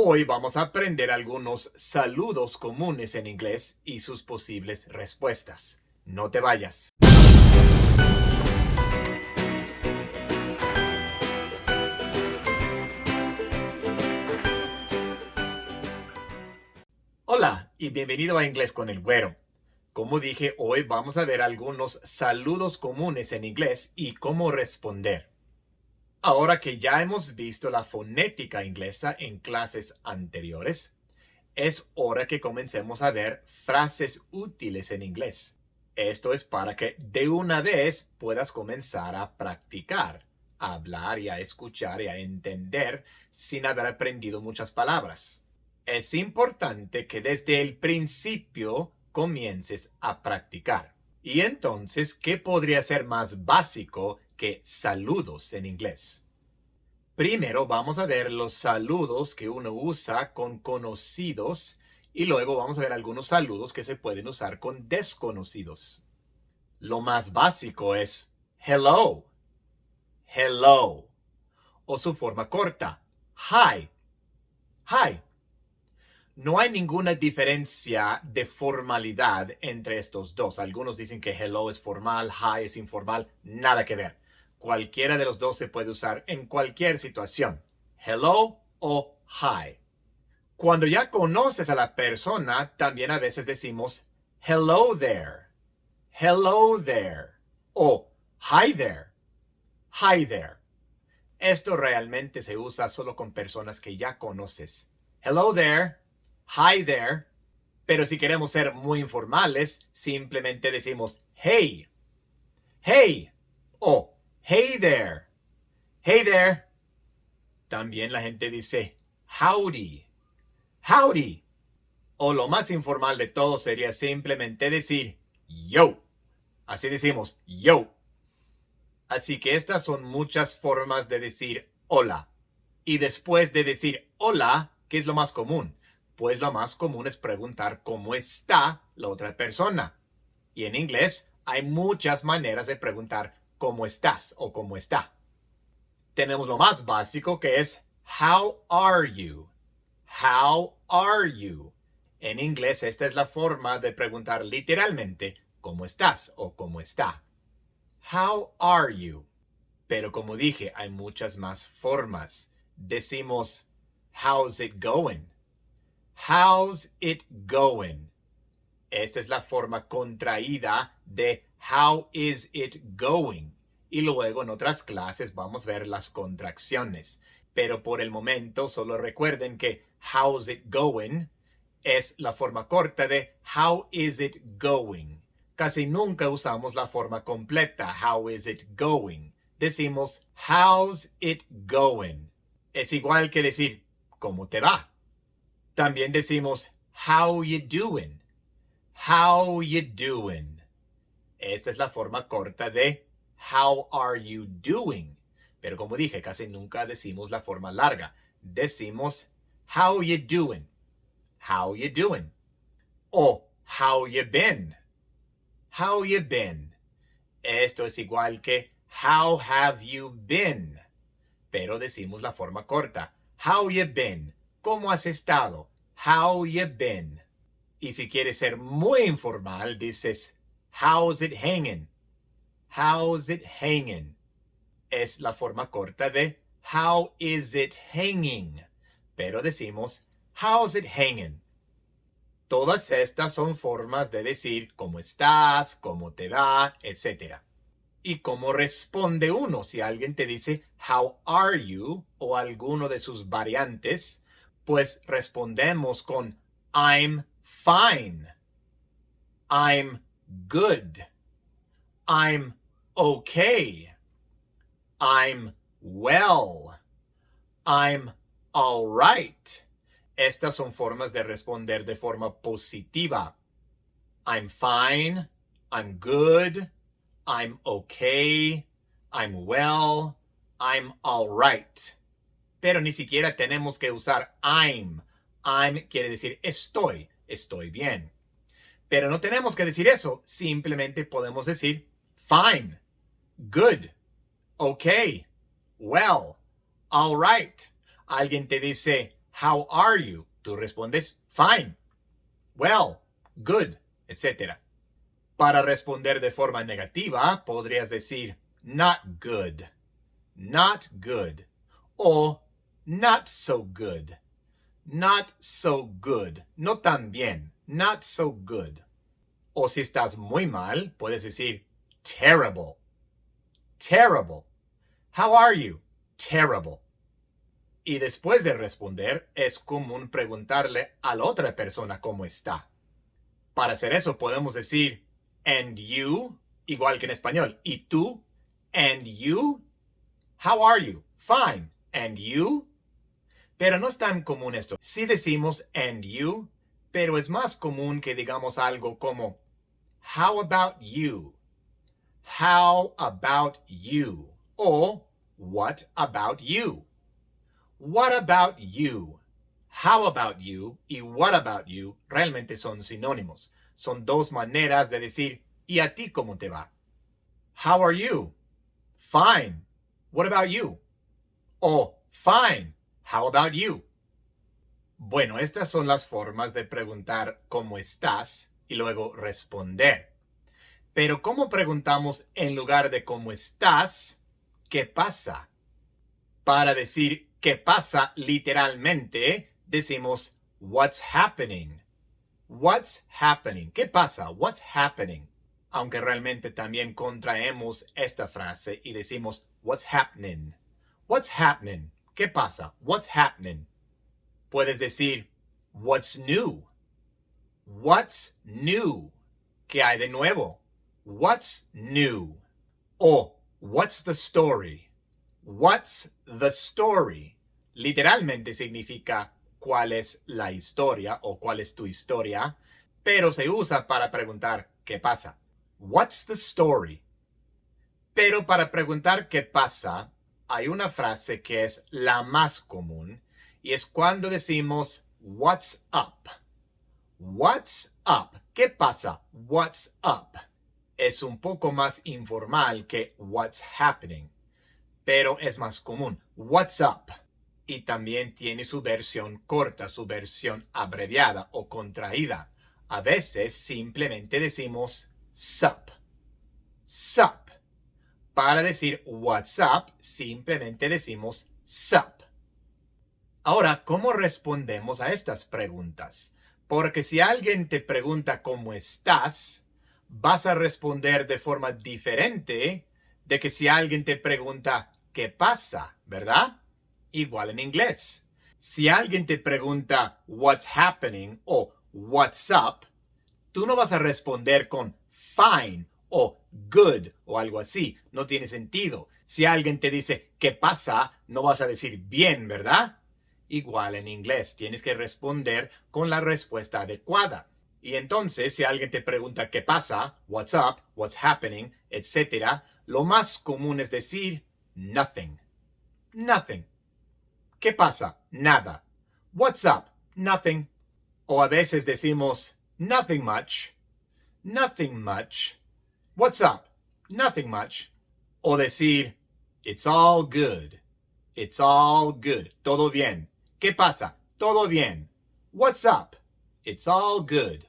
Hoy vamos a aprender algunos saludos comunes en inglés y sus posibles respuestas. No te vayas. Hola y bienvenido a Inglés con el Güero. Como dije, hoy vamos a ver algunos saludos comunes en inglés y cómo responder. Ahora que ya hemos visto la fonética inglesa en clases anteriores, es hora que comencemos a ver frases útiles en inglés. Esto es para que de una vez puedas comenzar a practicar, a hablar y a escuchar y a entender sin haber aprendido muchas palabras. Es importante que desde el principio comiences a practicar. Y entonces, ¿qué podría ser más básico que saludos en inglés? Primero vamos a ver los saludos que uno usa con conocidos y luego vamos a ver algunos saludos que se pueden usar con desconocidos. Lo más básico es hello, hello, o su forma corta, hi, hi. No hay ninguna diferencia de formalidad entre estos dos. Algunos dicen que hello es formal, hi es informal, nada que ver. Cualquiera de los dos se puede usar en cualquier situación. Hello o hi. Cuando ya conoces a la persona, también a veces decimos hello there, hello there, o hi there, hi there. Esto realmente se usa solo con personas que ya conoces. Hello there, hi there. Pero si queremos ser muy informales, simplemente decimos hey, hey, o hey there, hey there. También la gente dice howdy, howdy. O lo más informal de todo sería simplemente decir yo. Así decimos yo. Así que estas son muchas formas de decir hola. Y después de decir hola, ¿qué es lo más común? Pues lo más común es preguntar cómo está la otra persona. Y en inglés hay muchas maneras de preguntar cómo estás o cómo está. Tenemos lo más básico que es how are you? How are you? En inglés esta es la forma de preguntar literalmente cómo estás o cómo está. How are you? Pero como dije, hay muchas más formas. Decimos how's it going? How's it going? Esta es la forma contraída de how is it going? Y luego en otras clases vamos a ver las contracciones. Pero por el momento solo recuerden que how's it going es la forma corta de how is it going. Casi nunca usamos la forma completa, how is it going. Decimos how's it going. Es igual que decir ¿cómo te va? También decimos how you doing. How you doing. Esta es la forma corta de how are you doing. Pero como dije, casi nunca decimos la forma larga. Decimos how you doing. How you doing. O how you been. How you been. Esto es igual que how have you been. Pero decimos la forma corta. How you been. ¿Cómo has estado? How you been. Y si quieres ser muy informal, dices how's it hanging. How's it hanging. Es la forma corta de how is it hanging. Pero decimos how's it hanging. Todas estas son formas de decir cómo estás, cómo te va, etc. Y cómo responde uno si alguien te dice how are you o alguno de sus variantes, pues respondemos con I'm fine. I'm good. I'm okay. I'm well. I'm all right. Estas son formas de responder de forma positiva. I'm fine. I'm good. I'm okay. I'm well. I'm all right. Pero ni siquiera tenemos que usar I'm. I'm quiere decir estoy bien. Pero no tenemos que decir eso. Simplemente podemos decir fine, good, okay, well, all right. Alguien te dice How are you? Tú respondes fine, well, good, etc. Para responder de forma negativa, podrías decir not good, o not so good, no tan bien, not so good. O si estás muy mal, puedes decir terrible. How are you? Terrible. Y después de responder, es común preguntarle a la otra persona cómo está. Para hacer eso podemos decir and you, igual que en español. ¿Y tú? And you? How are you? Fine. And you? Pero no es tan común esto. Sí decimos and you, pero es más común que digamos algo como how about you? How about you? O what about you? What about you? How about you y what about you realmente son sinónimos. Son dos maneras de decir ¿y a ti cómo te va? How are you? Fine. What about you? O fine. How about you? Bueno, estas son las formas de preguntar cómo estás y luego responder. Pero ¿cómo preguntamos en lugar de cómo estás? ¿Qué pasa? Para decir ¿qué pasa? Literalmente decimos what's happening. What's happening? ¿Qué pasa? What's happening? Aunque realmente también contraemos esta frase y decimos what's happening. What's happening? ¿Qué pasa? What's happening? Puedes decir what's new. What's new? ¿Qué hay de nuevo? What's new? O what's the story? What's the story? Literalmente significa cuál es la historia o cuál es tu historia, pero se usa para preguntar qué pasa. What's the story? Pero para preguntar qué pasa, hay una frase que es la más común y es cuando decimos what's up. What's up? ¿Qué pasa? What's up? Es un poco más informal que what's happening, pero es más común. What's up? Y también tiene su versión corta, su versión abreviada o contraída. A veces simplemente decimos sup. Sup. Para decir what's up, simplemente decimos sup. Ahora, ¿cómo respondemos a estas preguntas? Porque si alguien te pregunta cómo estás, vas a responder de forma diferente de que si alguien te pregunta qué pasa, ¿verdad? Igual en inglés. Si alguien te pregunta what's happening o what's up, tú no vas a responder con fine o good o algo así. No tiene sentido. Si alguien te dice qué pasa, no vas a decir bien, ¿verdad? Igual en inglés, tienes que responder con la respuesta adecuada. Y entonces, si alguien te pregunta qué pasa, what's up, what's happening, etc., lo más común es decir nothing. Nothing. ¿Qué pasa? Nada. What's up? Nothing. O a veces decimos nothing much. Nothing much. What's up? Nothing much. O decir it's all good. It's all good. Todo bien. ¿Qué pasa? Todo bien. What's up? It's all good.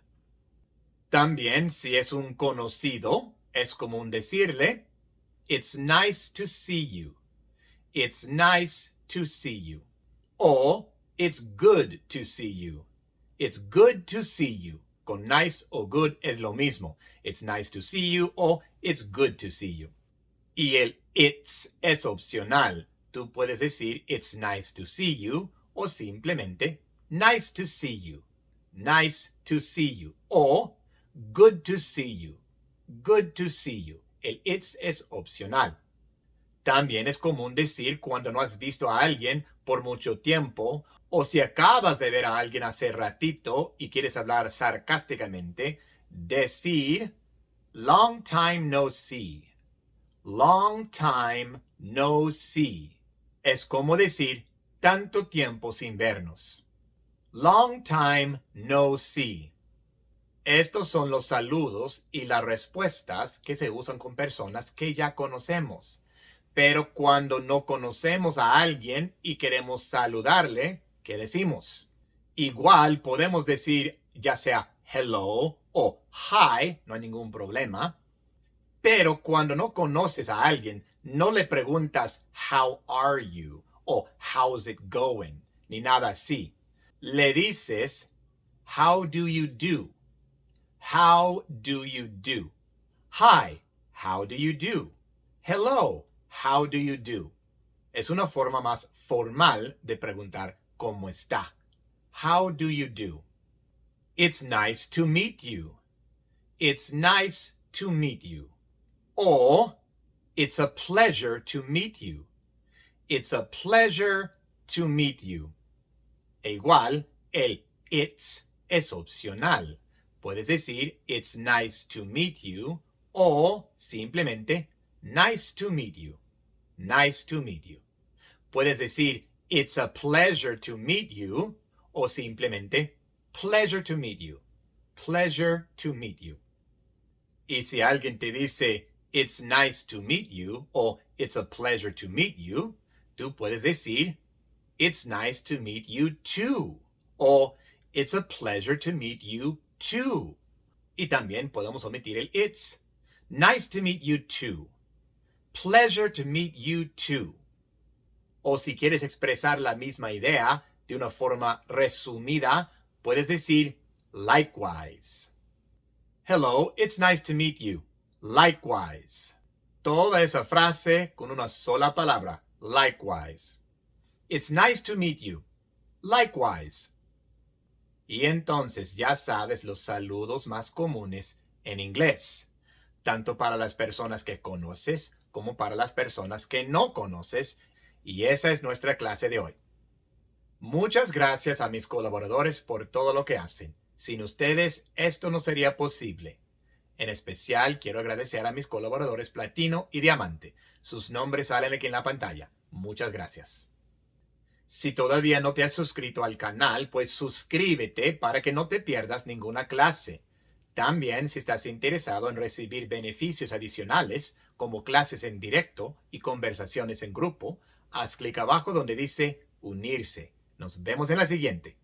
También, si es un conocido, es común decirle it's nice to see you. It's nice to see you. O it's good to see you. It's good to see you. Con nice o good es lo mismo. It's nice to see you o it's good to see you. Y el it's es opcional. Tú puedes decir it's nice to see you o simplemente nice to see you. Nice to see you. O good to see you. Good to see you. El it's es opcional. También es común decir cuando no has visto a alguien por mucho tiempo o si acabas de ver a alguien hace ratito y quieres hablar sarcásticamente, decir long time no see. Long time no see. Es como decir tanto tiempo sin vernos. Long time no see. Estos son los saludos y las respuestas que se usan con personas que ya conocemos. Pero cuando no conocemos a alguien y queremos saludarle, ¿qué decimos? Igual podemos decir ya sea hello o hi, no hay ningún problema. Pero cuando no conoces a alguien, no le preguntas how are you o how's it going, ni nada así. Le dices how do you do? How do you do? Hi, how do you do? Hello, how do you do? Es una forma más formal de preguntar cómo está. How do you do? It's nice to meet you. It's nice to meet you. O, it's a pleasure to meet you. It's a pleasure to meet you. E igual, el it's es opcional. Puedes decir, it's nice to meet you, o simplemente, nice to meet you. Nice to meet you. Puedes decir, it's a pleasure to meet you, o simplemente, pleasure to meet you. Pleasure to meet you. Y si alguien te dice, it's nice to meet you, o it's a pleasure to meet you, tú puedes decir, it's nice to meet you too, o it's a pleasure to meet you too. Y también podemos omitir el it's. Nice to meet you too. Pleasure to meet you too. O si quieres expresar la misma idea de una forma resumida, puedes decir likewise. Hello, it's nice to meet you. Likewise. Toda esa frase con una sola palabra. Likewise. It's nice to meet you. Likewise. Y entonces ya sabes los saludos más comunes en inglés, tanto para las personas que conoces como para las personas que no conoces. Y esa es nuestra clase de hoy. Muchas gracias a mis colaboradores por todo lo que hacen. Sin ustedes, esto no sería posible. En especial, quiero agradecer a mis colaboradores Platino y Diamante. Sus nombres salen aquí en la pantalla. Muchas gracias. Si todavía no te has suscrito al canal, pues suscríbete para que no te pierdas ninguna clase. También, si estás interesado en recibir beneficios adicionales, como clases en directo y conversaciones en grupo, haz clic abajo donde dice Unirse. Nos vemos en la siguiente.